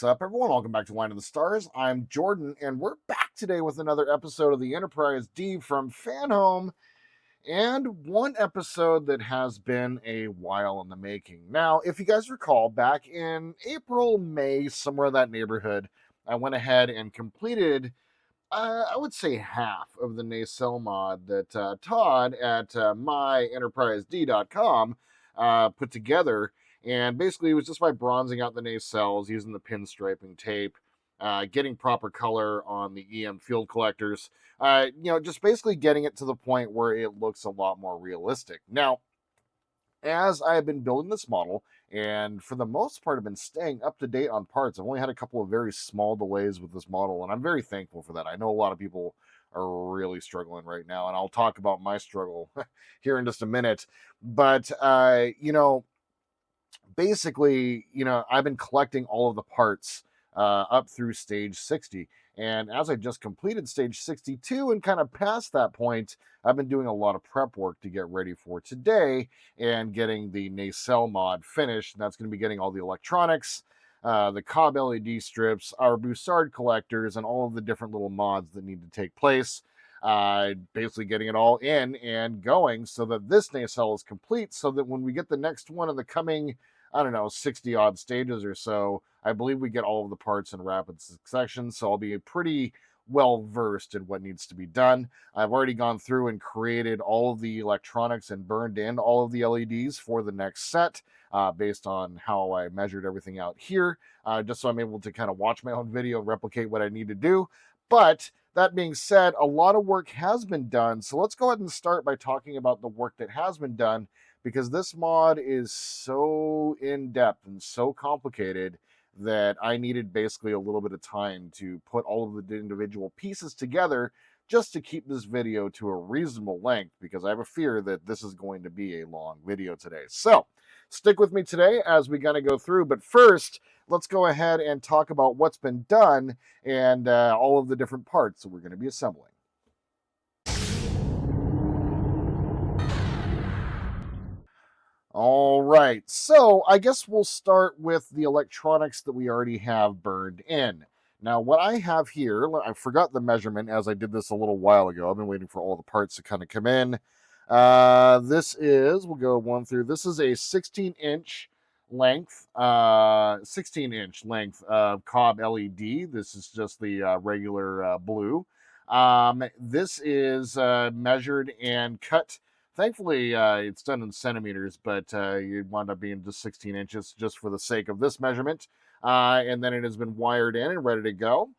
What's up, everyone? Welcome back to Line of the Stars. I'm Jordan, and we're back today with another episode of the Enterprise D from Fanhome, and one episode that has been a while in the making. Now, if you guys recall, back in April, May, somewhere in that neighborhood, I went ahead and completed, I would say, half of the Nacelle mod that Todd at myenterprised.com put together. And basically, it was just by bronzing out the nacelles, using the pinstriping tape, getting proper color on the EM field collectors. Just basically getting it to the point where it looks a lot more realistic. Now, as I have been building this model, and for the most part, I've been staying up to date on parts. I've only had a couple of very small delays with this model, and I'm very thankful for that. I know a lot of people are really struggling right now, and I'll talk about my struggle here in just a minute. But basically, I've been collecting all of the parts up through stage 60. And as I just completed stage 62 and kind of past that point, I've been doing a lot of prep work to get ready for today and getting the nacelle mod finished. And that's going to be getting all the electronics, the Cobb LED strips, our Bussard collectors, and all of the different little mods that need to take place. Basically getting it all in and going so that this nacelle is complete, so that when we get the next one in the coming, I don't know, 60 odd stages or so, I believe we get all of the parts in rapid succession. So I'll be pretty well versed in what needs to be done. I've already gone through and created all of the electronics and burned in all of the LEDs for the next set based on how I measured everything out here, just so I'm able to kind of watch my own video, replicate what I need to do. But that being said, a lot of work has been done. So let's go ahead and start by talking about the work that has been done, because this mod is so in-depth and so complicated that I needed basically a little bit of time to put all of the individual pieces together just to keep this video to a reasonable length, because I have a fear that this is going to be a long video today. So stick with me today as we kind of go through. But first, let's go ahead and talk about what's been done and all of the different parts that we're going to be assembling. All right, so I guess we'll start with the electronics that we already have burned in. Now, what I have here, I forgot the measurement as I did this a little while ago. I've been waiting for all the parts to kind of come in. This is, we'll go one through, this is a 16-inch length, 16-inch length Cobb LED. This is just the regular blue. This is measured and cut. Thankfully, it's done in centimeters, but you wound up being just 16 inches just for the sake of this measurement. And then it has been wired in and ready to go.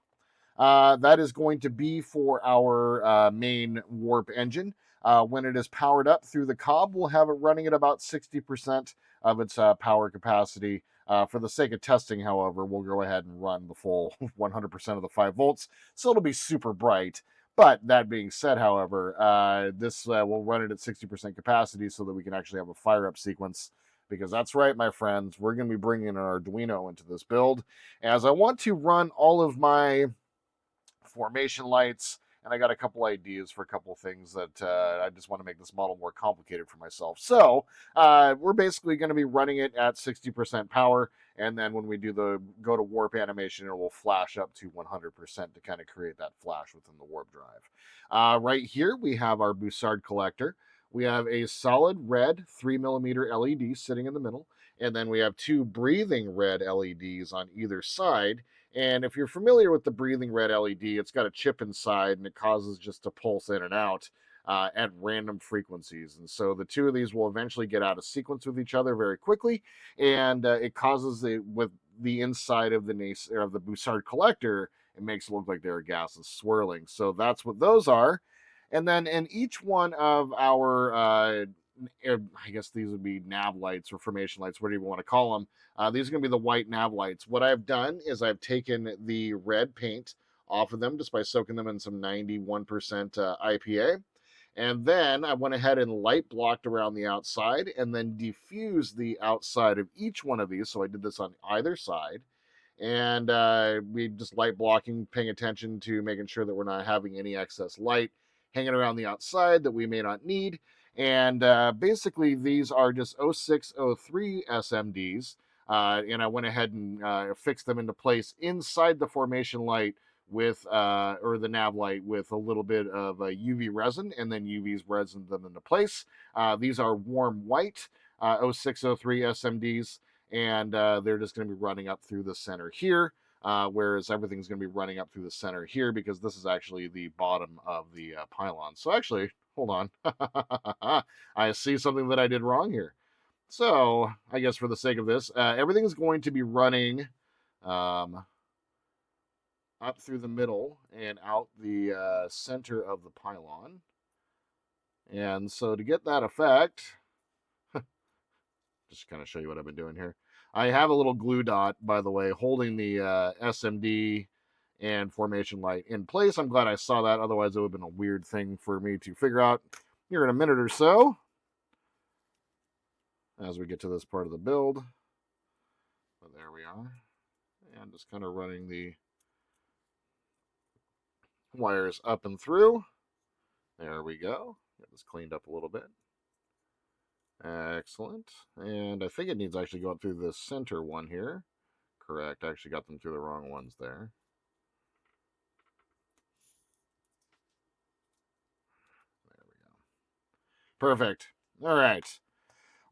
That is going to be for our main warp engine. When it is powered up through the Cobb, we'll have it running at about 60% of its power capacity. For the sake of testing, however, we'll go ahead and run the full 100% of the 5 volts, so it'll be super bright. But that being said, however, this will run it at 60% capacity so that we can actually have a fire-up sequence, because that's right, my friends, we're going to be bringing an Arduino into this build, as I want to run all of my formation lights, and I got a couple ideas for a couple things that I just want to make this model more complicated for myself. So we're basically going to be running it at 60% power, and then when we do the go to warp animation, it will flash up to 100% to kind of create that flash within the warp drive. Right here, we have our Bussard collector. We have a solid red 3mm LED sitting in the middle, and then we have 2 breathing red LEDs on either side. And if you're familiar with the breathing red LED, it's got a chip inside, and it causes just to pulse in and out at random frequencies. And so the 2 of these will eventually get out of sequence with each other very quickly, and it causes with the inside of the Bussard collector, it makes it look like there are gases swirling. So that's what those are. And then in each one of our I guess these would be nav lights or formation lights, whatever you want to call them. These are going to be the white nav lights. What I've done is I've taken the red paint off of them just by soaking them in some 91% IPA. And then I went ahead and light blocked around the outside and then diffused the outside of each one of these. So I did this on either side. And we just light blocking, paying attention to making sure that we're not having any excess light hanging around the outside that we may not need. And basically, these are just 0603 SMDs and I went ahead and fixed them into place inside the formation light with or the nav light with a little bit of UV resin, and then UV's resin them into place. These are warm white 0603 SMDs, and they're just going to be running up through the center here. Whereas everything's going to be running up through the center here because this is actually the bottom of the pylon. So actually, hold on. I see something that I did wrong here. So I guess for the sake of this, everything is going to be running up through the middle and out the center of the pylon. And so to get that effect, just kind of show you what I've been doing here. I have a little glue dot, by the way, holding the SMD and formation light in place. I'm glad I saw that. Otherwise, it would have been a weird thing for me to figure out here in a minute or so as we get to this part of the build. But there we are. And just kind of running the wires up and through. There we go. Get this cleaned up a little bit. Excellent. And I think it needs to actually go up through the center one here. Correct. I actually got them through the wrong ones there. There we go. Perfect. All right.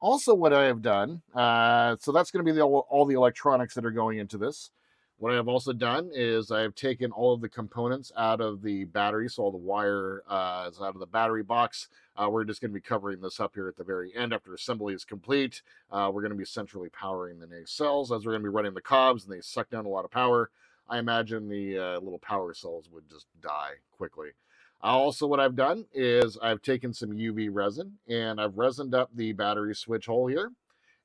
Also, what I have done, so that's going to be all the electronics that are going into this. What I have also done is I have taken all of the components out of the battery, so all the wire is out of the battery box. We're just going to be covering this up here at the very end after assembly is complete. We're going to be centrally powering the nacelles as we're going to be running the cobs, and they suck down a lot of power. I imagine the little power cells would just die quickly. Also, what I've done is I've taken some UV resin and I've resined up the battery switch hole here.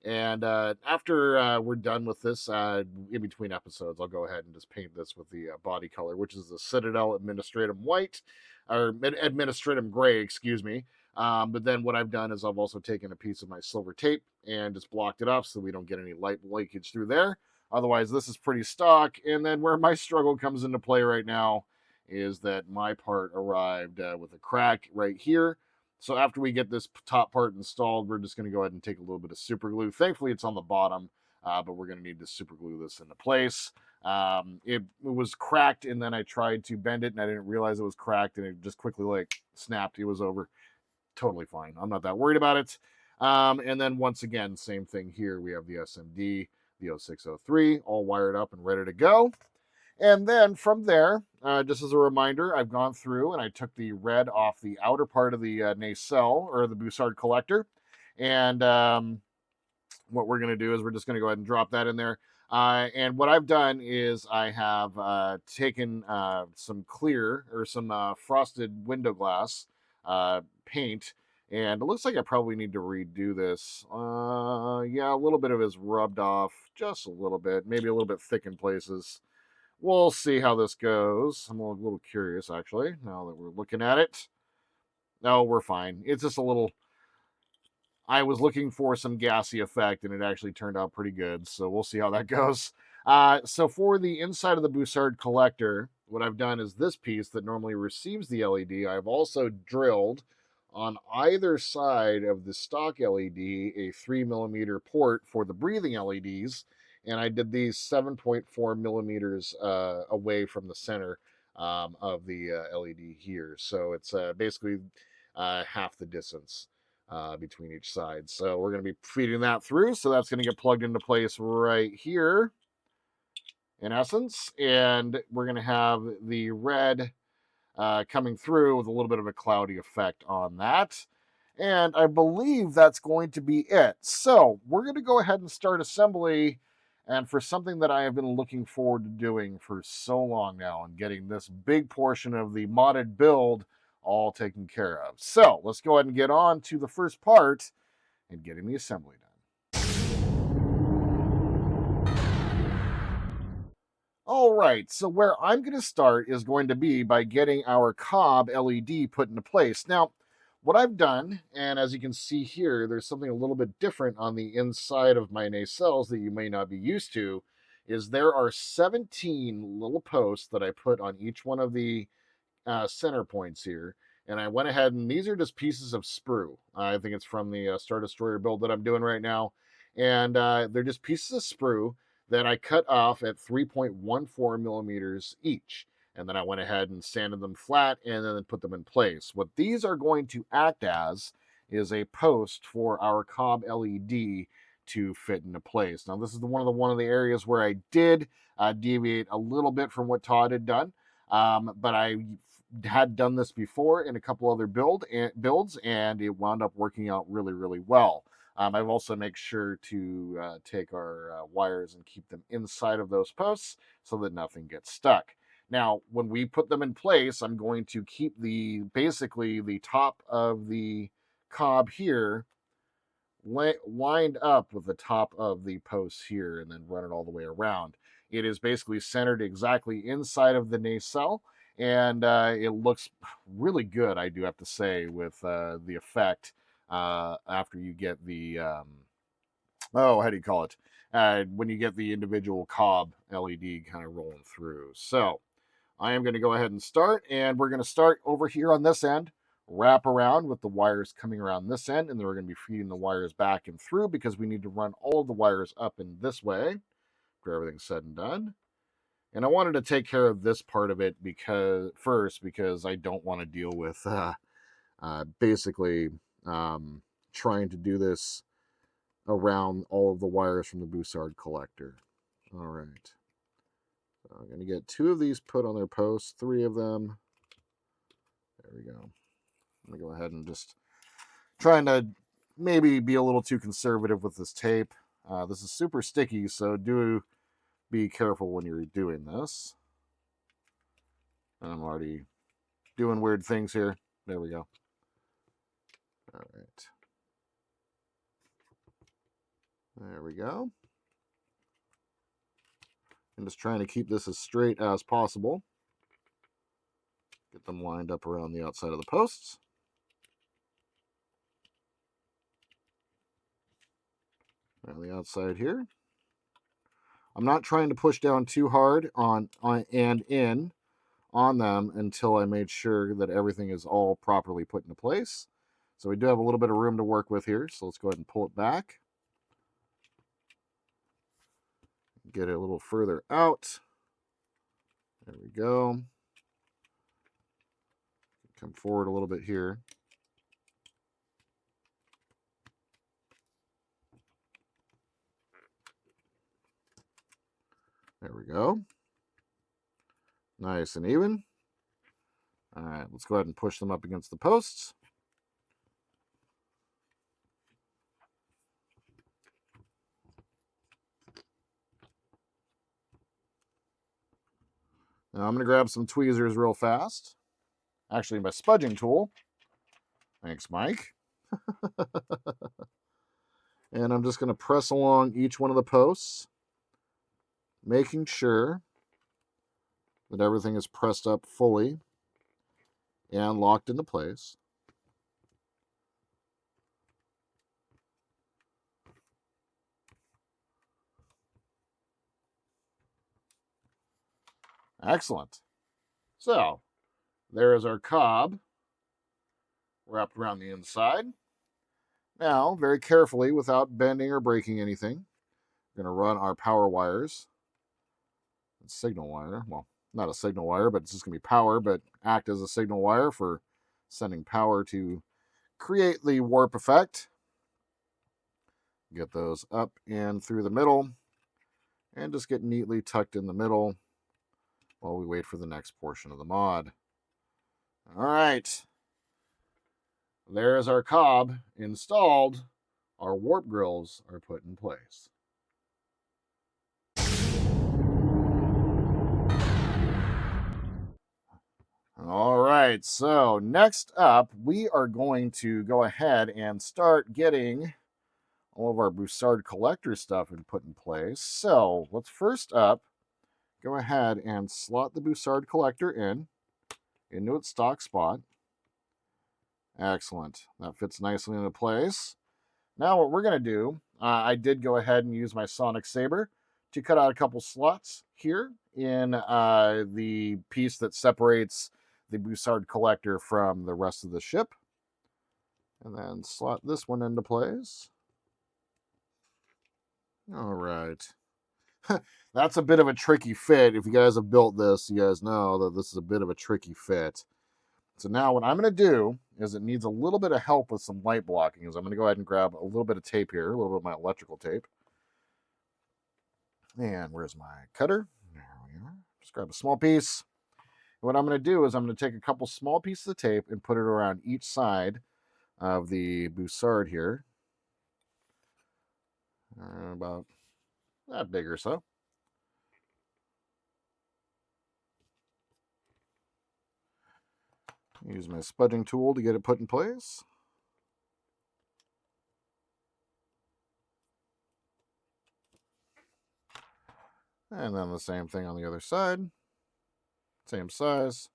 And after we're done with this, in between episodes, I'll go ahead and just paint this with the body color, which is the Citadel Administratum White, or Administratum Gray, excuse me. But then what I've done is I've also taken a piece of my silver tape and just blocked it off so we don't get any light leakage through there. Otherwise, this is pretty stock. And then where my struggle comes into play right now is that my part arrived with a crack right here. So after we get this top part installed, we're just going to go ahead and take a little bit of super glue. Thankfully, it's on the bottom, but we're going to need to super glue this into place. It was cracked, and then I tried to bend it, and I didn't realize it was cracked, and it just quickly like snapped. It was over. Totally fine. I'm not that worried about it. And then once again, same thing here. We have the SMD, the 0603, all wired up and ready to go. And then from there, just as a reminder, I've gone through and I took the red off the outer part of the nacelle or the Bussard collector. And what we're going to do is we're just going to go ahead and drop that in there. And what I've done is I have taken some clear or some frosted window glass paint. And it looks like I probably need to redo this. Yeah, a little bit of it is rubbed off, just a little bit, maybe a little bit thick in places. We'll see how this goes. I'm a little curious, actually, now that we're looking at it. No, we're fine. It's just a little... I was looking for some gassy effect, and it actually turned out pretty good, so we'll see how that goes. So for the inside of the Bussard collector, what I've done is this piece that normally receives the LED, I've also drilled on either side of the stock LED a 3mm port for the breathing LEDs, and I did these 7.4 millimeters away from the center of the LED here. So it's basically half the distance between each side. So we're going to be feeding that through. So that's going to get plugged into place right here, in essence. And we're going to have the red coming through with a little bit of a cloudy effect on that. And I believe that's going to be it. So we're going to go ahead and start assembly. And for something that I have been looking forward to doing for so long now and getting this big portion of the modded build all taken care of. So let's go ahead and get on to the first part and getting the assembly done. All right, so where I'm going to start is going to be by getting our cob LED put into place. Now, what I've done, and as you can see here, there's something a little bit different on the inside of my nacelles that you may not be used to, is there are 17 little posts that I put on each one of the center points here. And I went ahead, and these are just pieces of sprue. I think it's from the Star Destroyer build that I'm doing right now. And they're just pieces of sprue that I cut off at 3.14 millimeters each. And then I went ahead and sanded them flat and then put them in place. What these are going to act as is a post for our Cobb LED to fit into place. Now, this is one of the areas where I did deviate a little bit from what Todd had done, but I had done this before in a couple other builds, and it wound up working out really, really well. I've also make sure to take our wires and keep them inside of those posts so that nothing gets stuck. Now, when we put them in place, I'm going to keep basically the top of the cob here lined up with the top of the posts here and then run it all the way around. It is basically centered exactly inside of the nacelle, and it looks really good, I do have to say, with the effect after you get the how do you call it? When you get the individual cob LED kind of rolling through. So I am going to go ahead and start, and we're going to start over here on this end, wrap around with the wires coming around this end, and then we're going to be feeding the wires back and through because we need to run all of the wires up in this way for everything said and done. And I wanted to take care of this part of it because I don't want to deal with basically trying to do this around all of the wires from the Bussard collector. All right. So I'm going to get 2 of these put on their posts, 3 of them. There we go. I'm going to go ahead and just trying to maybe be a little too conservative with this tape. This is super sticky, so do be careful when you're doing this. And I'm already doing weird things here. There we go. All right. There we go. I'm just trying to keep this as straight as possible. Get them lined up around the outside of the posts. On the outside here. I'm not trying to push down too hard on and in on them until I made sure that everything is all properly put into place. So we do have a little bit of room to work with here. So let's go ahead and pull it back. Get it a little further out. There we go. Come forward a little bit here. There we go. Nice and even. All right, let's go ahead and push them up against the posts. Now I'm going to grab some tweezers real fast. Actually, my spudging tool. Thanks, Mike. And I'm just going to press along each one of the posts, making sure that everything is pressed up fully and locked into place. Excellent. So, there is our cob wrapped around the inside. Now, very carefully, without bending or breaking anything, we're going to run our power wires. Signal wire. Well, not a signal wire, but it's just going to be power, but act as a signal wire for sending power to create the warp effect. Get those up and through the middle and just get neatly tucked in the middle while we wait for the next portion of the mod. All right. There is our cob installed. Our warp grills are put in place. All right, so next up, we are going to go ahead and start getting all of our Bussard collector stuff and put in place. So let's first up go ahead and slot the Bussard collector into its stock spot. Excellent. That fits nicely into place. Now what we're going to do, I did go ahead and use my sonic saber to cut out a couple slots here in the piece that separates the Bussard collector from the rest of the ship. And then slot this one into place. All right. That's a bit of a tricky fit. If you guys have built this, you guys know that this is a bit of a tricky fit. So now what I'm going to do is it needs a little bit of help with some light blocking. Is I'm going to go ahead and grab a little bit of tape here, a little bit of my electrical tape. And where's my cutter? There we are. Just grab a small piece. And what I'm going to do is I'm going to take a couple small pieces of tape and put it around each side of the Bussard here. About that big or so. Use my spudging tool to get it put in place. And then the same thing on the other side. Same size.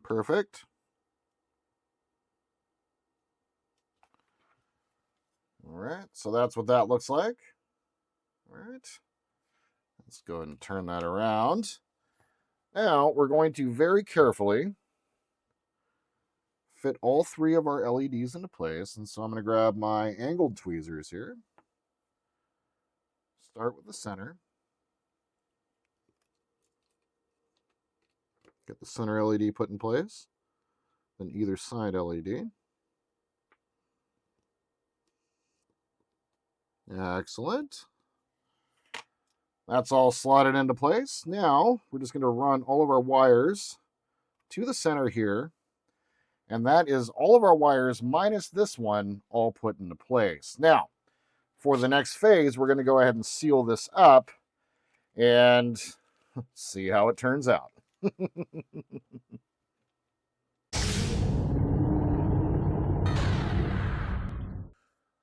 Perfect. All right, so that's what that looks like. All right, let's go ahead and turn that around. Now we're going to very carefully fit all three of our LEDs into place. And so I'm going to grab my angled tweezers here. Start with the center. Get the center LED put in place. Then either side LED. Excellent. That's all slotted into place. Now we're just going to run all of our wires to the center here. And that is all of our wires minus this one all put into place. Now, for the next phase, we're going to go ahead and seal this up and see how it turns out.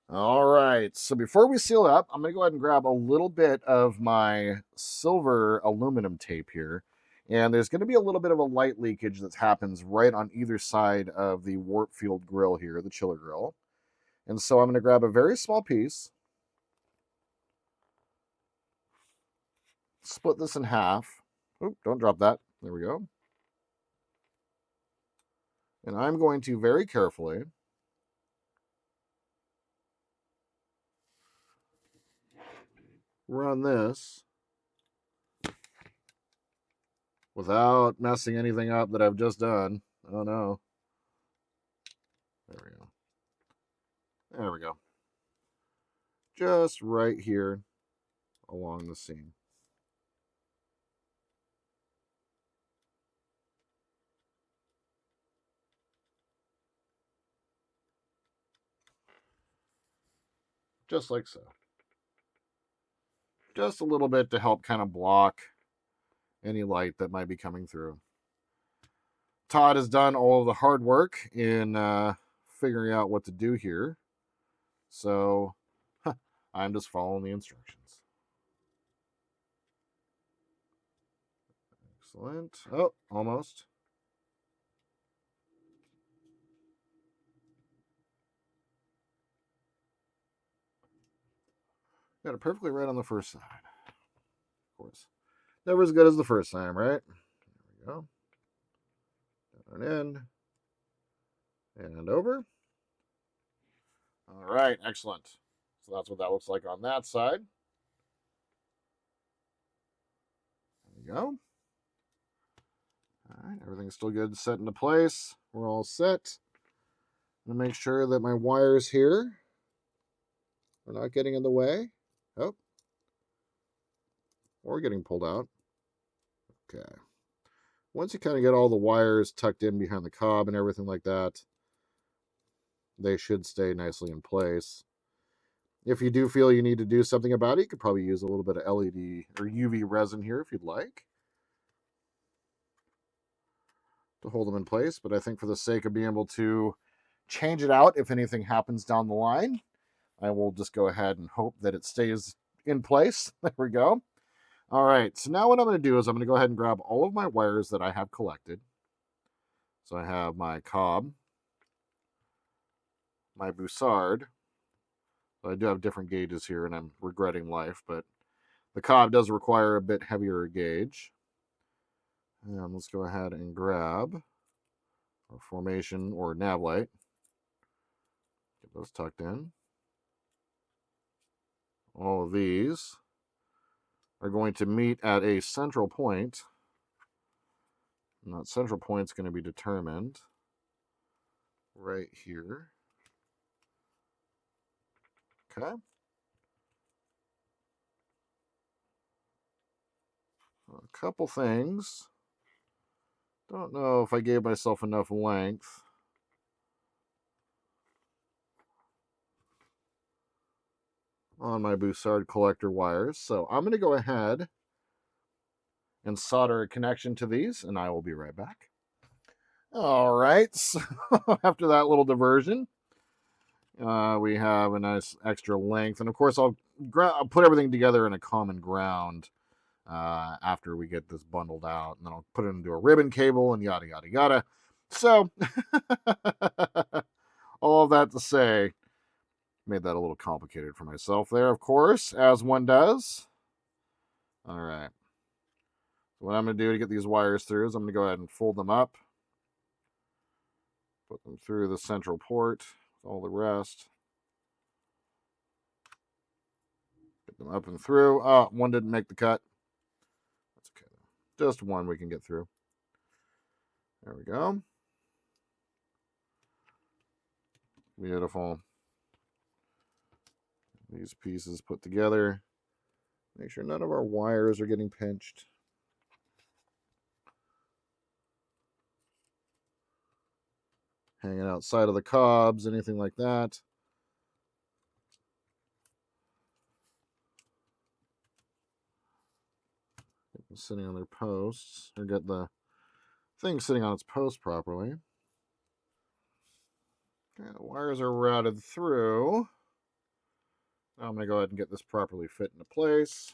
All right, so before we seal up, I'm going to go ahead and grab a little bit of my silver aluminum tape here. And there's going to be a little bit of a light leakage that happens right on either side of the warp field grill here, the chiller grill. And so I'm going to grab a very small piece, split this in half. Oop, don't drop that. There we go. And I'm going to very carefully run this without messing anything up that I've just done. Oh no. There we go. There we go. Just right here along the seam. Just like so. Just a little bit to help kind of block any light that might be coming through. Todd has done all of the hard work in figuring out what to do here. So I'm just following the instructions. Excellent. Oh, almost. Got it perfectly right on the first side. Of course. Never as good as the first time, right? There we go. Down and in. And over. All right, excellent. So that's what that looks like on that side. There we go. All right, everything's still good, set into place. We're all set. I'm going to make sure that my wires here are not getting in the way. Oh, or getting pulled out. Okay. Once you kind of get all the wires tucked in behind the cob and everything like that, they should stay nicely in place. If you do feel you need to do something about it, you could probably use a little bit of LED or UV resin here if you'd like to hold them in place. But I think for the sake of being able to change it out if anything happens down the line, I will just go ahead and hope that it stays in place. There we go. All right, so now what I'm going to do is I'm going to go ahead and grab all of my wires that I have collected. So I have my cob, my Bussard, I do have different gauges here, and I'm regretting life, but the cob does require a bit heavier gauge. And let's go ahead and grab our formation or nav light. Get those tucked in. All of these are going to meet at a central point. And that central point is going to be determined right here. Okay. A couple things. Don't know if I gave myself enough length. On my Bussard collector wires. So I'm going to go ahead and solder a connection to these, and I will be right back. All right, so after that little diversion, we have a nice extra length, and of course I'll put everything together in a common ground after we get this bundled out, and then I'll put it into a ribbon cable and yada yada yada. So all of that to say, made that a little complicated for myself there, of course, as one does. All right. So what I'm going to do to get these wires through is I'm going to go ahead and fold them up. Put them through the central port with all the rest. Get them up and through. Oh, one didn't make the cut. That's okay. Just one we can get through. There we go. Beautiful. These pieces put together. Make sure none of our wires are getting pinched. Hanging outside of the cobs, anything like that. Get them sitting on their posts, or get the thing sitting on its post properly. Okay, the wires are routed through. Now I'm going to go ahead and get this properly fit into place.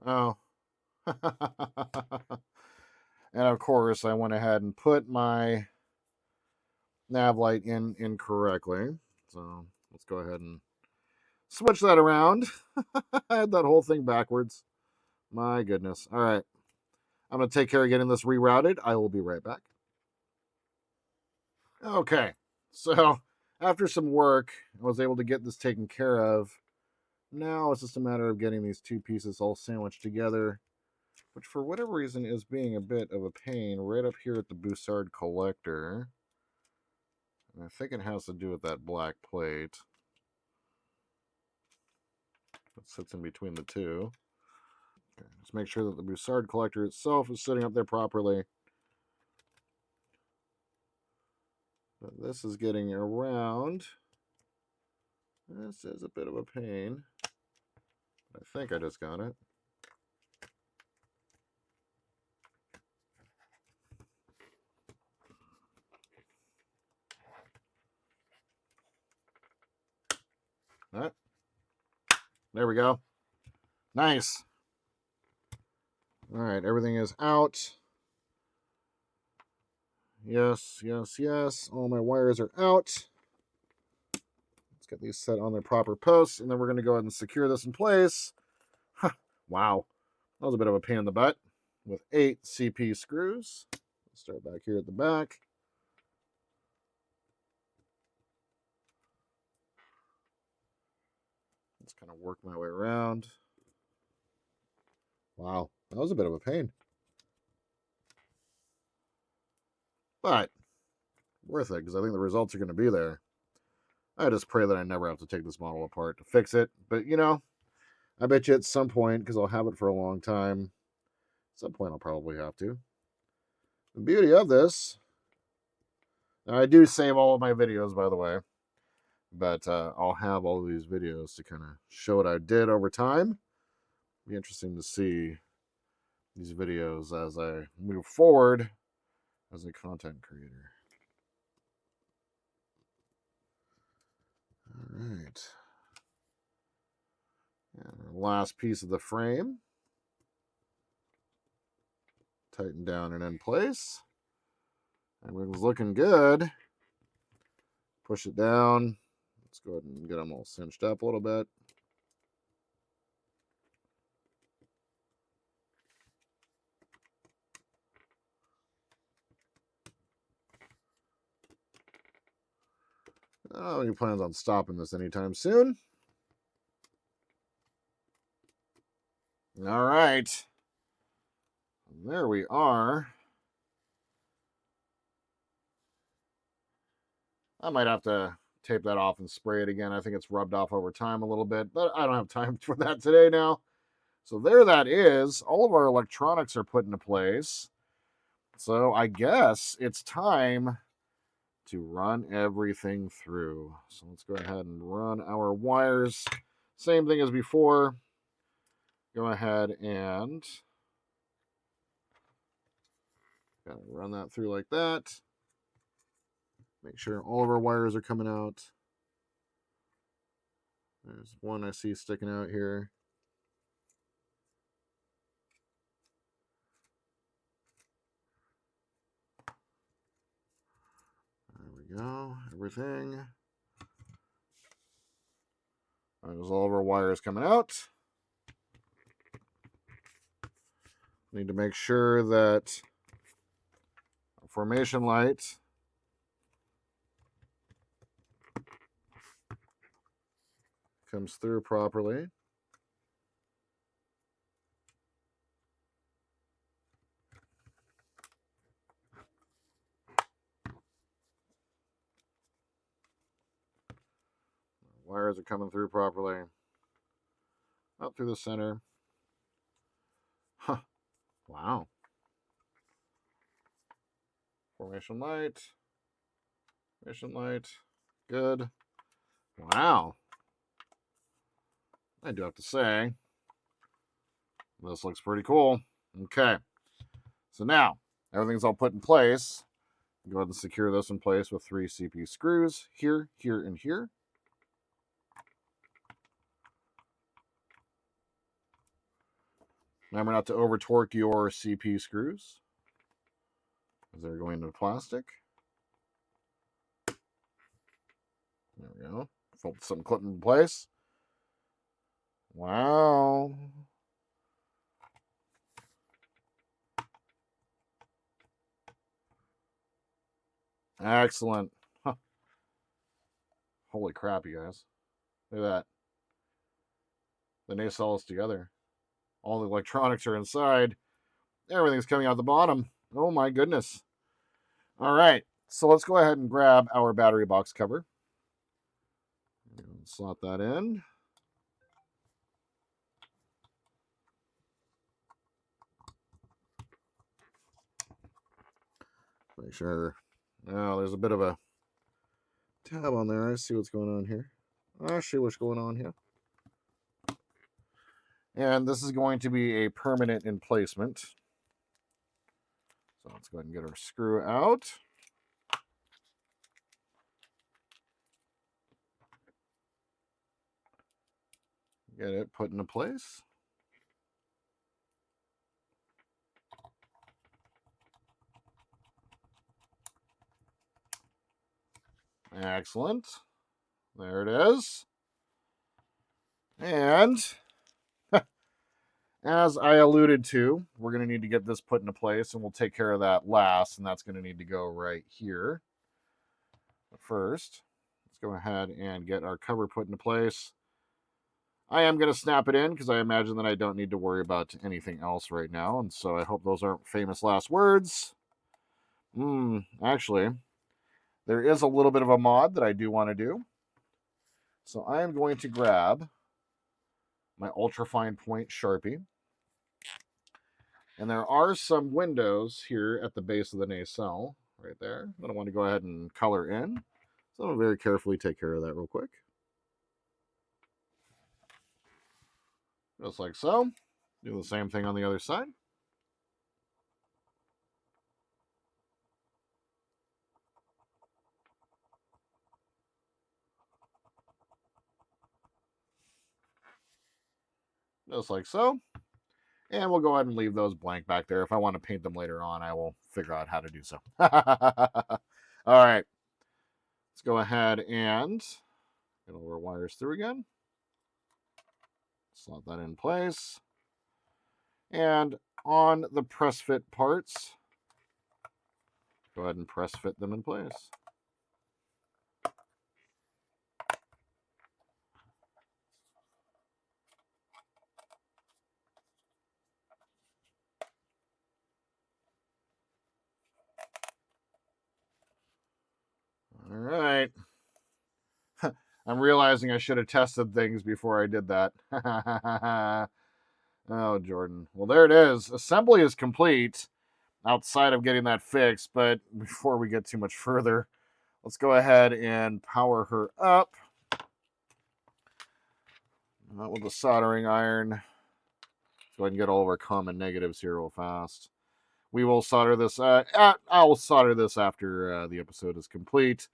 Oh. And of course, I went ahead and put my nav light in incorrectly. So let's go ahead and switch that around. I had that whole thing backwards. My goodness. All right. I'm going to take care of getting this rerouted. I will be right back. Okay. So after some work, I was able to get this taken care of. Now it's just a matter of getting these two pieces all sandwiched together, which for whatever reason is being a bit of a pain right up here at the Bussard collector. And I think it has to do with that black plate that sits in between the two. Okay, just make sure that the Bussard collector itself is sitting up there properly. But this is getting around. This is a bit of a pain. I think I just got it. Right. There we go. Nice. All right, everything is out. Yes, yes, yes. All my wires are out. Let's get these set on their proper posts, and then we're going to go ahead and secure this in place. Huh, wow. That was a bit of a pain in the butt with 8 CP screws. Let's start back here at the back. Let's kind of work my way around. Wow, that was a bit of a pain. But worth it, because I think the results are going to be there. I just pray that I never have to take this model apart to fix it. But, you know, I bet you at some point, because I'll have it for a long time, at some point I'll probably have to. The beauty of this, now I do save all of my videos, by the way, but I'll have all of these videos to kind of show what I did over time. Be interesting to see these videos as I move forward as a content creator. All right. And our last piece of the frame. Tighten down and in place. Everything's looking good. Push it down. Let's go ahead and get them all cinched up a little bit. I don't have any plans on stopping this anytime soon. All right. There we are. I might have to tape that off and spray it again. I think it's rubbed off over time a little bit, but I don't have time for that today now. So there that is. All of our electronics are put into place. So I guess it's time to run everything through. So let's go ahead and run our wires. Same thing as before. Go ahead and run that through like that. Make sure all of our wires are coming out. There's one I see sticking out here. There we go. Everything. There's all of our wires coming out. Need to make sure that our formation light comes through properly. Wires are coming through properly. Up through the center. Huh. Wow. Formation light. Formation light. Good. Wow. I do have to say, this looks pretty cool. Okay. So now, everything's all put in place. Go ahead and secure this in place with 3 CP screws. Here, here, and here. Remember not to over torque your CP screws, as they're going into plastic. There we go. Fold some clip in place. Wow. Excellent. Huh. Holy crap, you guys. Look at that. The nacelle is together. All the electronics are inside. Everything's coming out the bottom. Oh my goodness. All right. So let's go ahead and grab our battery box cover. Slot that in. Make sure. Oh, there's a bit of a tab on there. I see what's going on here. I see what's going on here. And this is going to be a permanent emplacement. So let's go ahead and get our screw out. Get it put into place. Excellent. There it is. And as I alluded to, we're going to need to get this put into place, and we'll take care of that last, and that's going to need to go right here. But first, let's go ahead and get our cover put into place. I am going to snap it in because I imagine that I don't need to worry about anything else right now, and so I hope those aren't famous last words. Actually, there is a little bit of a mod that I do want to do. So I am going to grab my ultra fine point Sharpie. And there are some windows here at the base of the nacelle, right there, that I want to go ahead and color in. So I'm going to very carefully take care of that real quick. Just like so. Do the same thing on the other side. Just like so. And we'll go ahead and leave those blank back there. If I want to paint them later on, I will figure out how to do so. All right. Let's go ahead and get all our wires through again. Slot that in place. And on the press fit parts, go ahead and press fit them in place. All right. I'm realizing I should have tested things before I did that. Oh, Jordan. Well, there it is. Assembly is complete outside of getting that fixed. But before we get too much further, let's go ahead and power her up. Not with the soldering iron. Let's go ahead and get all of our common negatives here real fast. We will solder this. I'll solder this after the episode is complete,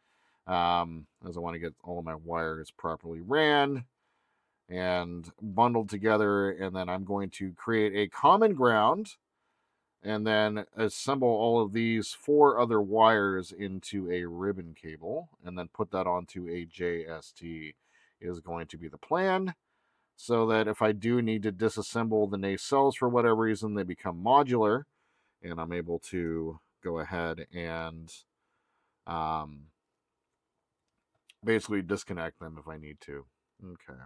as I want to get all of my wires properly ran and bundled together. And then I'm going to create a common ground and then assemble all of these 4 other wires into a ribbon cable and then put that onto a JST is going to be the plan, so that if I do need to disassemble the nacelles for whatever reason, they become modular and I'm able to go ahead and basically disconnect them if I need to. Okay.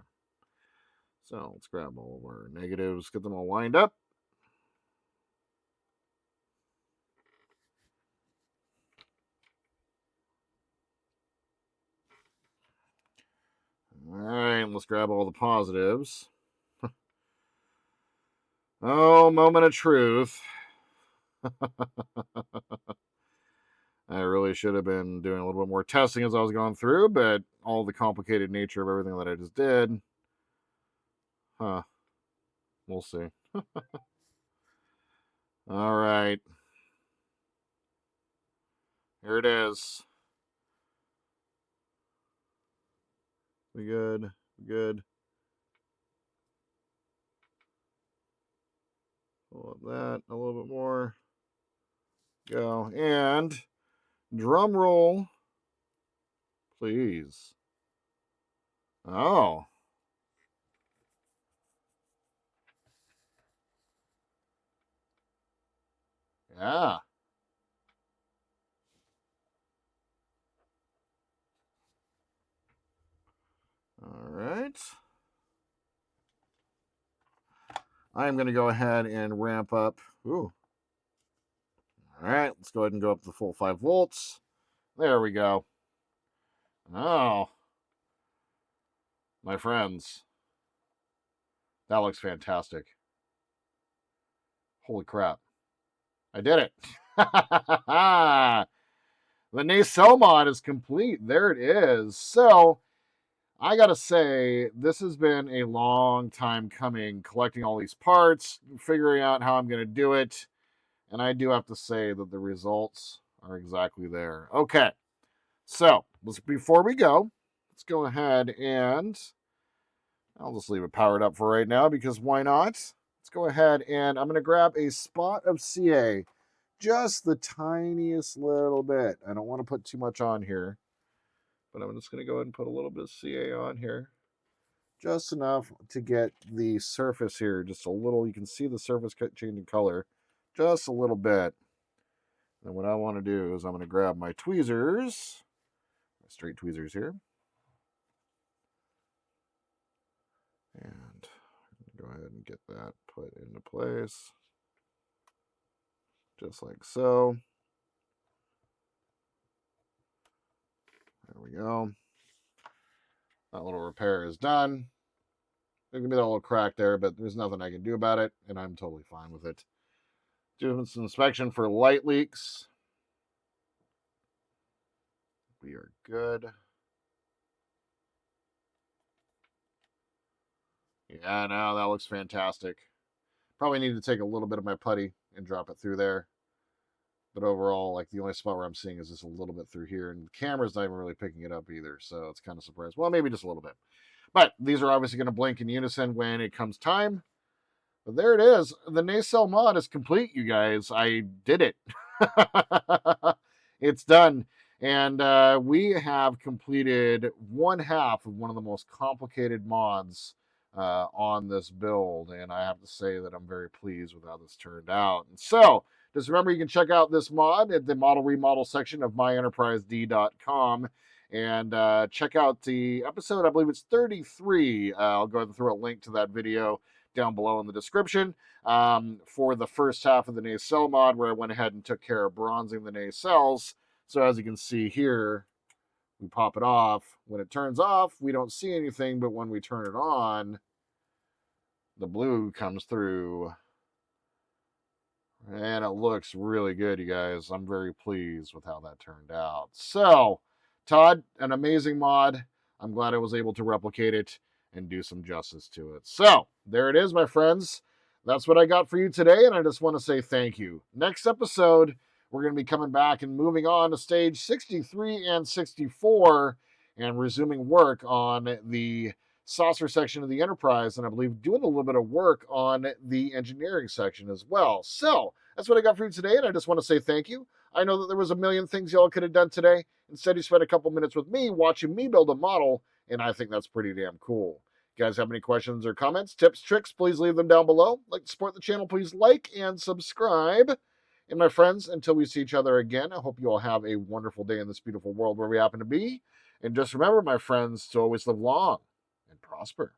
So let's grab all of our negatives, get them all lined up. All right, let's grab all the positives. Oh, moment of truth. I really should have been doing a little bit more testing as I was going through, but all the complicated nature of everything that I just did. We'll see. All right. Here it is. We good? Good. Pull up that a little bit more. Go. And drum roll, please. Oh. Yeah. All right. I'm going to go ahead and ramp up. Ooh. All right. Let's go ahead and go up to the full 5 volts. There we go. Oh. My friends. That looks fantastic. Holy crap. I did it. The nacelle mod is complete. There it is. So I gotta say, this has been a long time coming, collecting all these parts, figuring out how I'm gonna do it, and I do have to say that the results are exactly there. Okay, so before we go, let's go ahead and I'll just leave it powered up for right now because why not? Let's go ahead and I'm gonna grab a spot of CA, just the tiniest little bit. I don't want to put too much on here, but I'm just going to go ahead and put a little bit of CA on here. Just enough to get the surface here just a little. You can see the surface changing color just a little bit. And what I want to do is I'm going to grab my tweezers, my straight tweezers here. And go ahead and get that put into place. Just like so. There we go. That little repair is done. There can be that little crack there, but there's nothing I can do about it, and I'm totally fine with it. Doing some inspection for light leaks. We are good. Yeah, no, that looks fantastic. Probably need to take a little bit of my putty and drop it through there. But overall, like the only spot where I'm seeing is just a little bit through here, and the camera's not even really picking it up either, so it's kind of surprised. Well, maybe just a little bit. But these are obviously going to blink in unison when it comes time. But there it is. The nacelle mod is complete, you guys. I did it. It's done. And we have completed one half of one of the most complicated mods on this build. And I have to say that I'm very pleased with how this turned out. And so, just remember, you can check out this mod at the model remodel section of myenterprised.com. And check out the episode, I believe it's 33. I'll go ahead and throw a link to that video down below in the description for the first half of the nacelle mod, where I went ahead and took care of bronzing the nacelles. So as you can see here, we pop it off. When it turns off, we don't see anything, but when we turn it on, the blue comes through. And it looks really good, you guys. I'm very pleased with how that turned out. So, Todd, an amazing mod. I'm glad I was able to replicate it and do some justice to it. So, there it is, my friends. That's what I got for you today, and I just want to say thank you. Next episode, we're going to be coming back and moving on to stage 63 and 64 and resuming work on the saucer section of the Enterprise, and I believe doing a little bit of work on the engineering section as well. So that's what I got for you today, and I just want to say thank you. I know that there was a million things y'all could have done today. Instead, you spent a couple minutes with me watching me build a model, and I think that's pretty damn cool. If you guys have any questions or comments, tips, tricks, please leave them down below. Like to support the channel, please like and subscribe. And my friends, until we see each other again, I hope you all have a wonderful day in this beautiful world where we happen to be. And just remember, my friends, to always live long and prosper.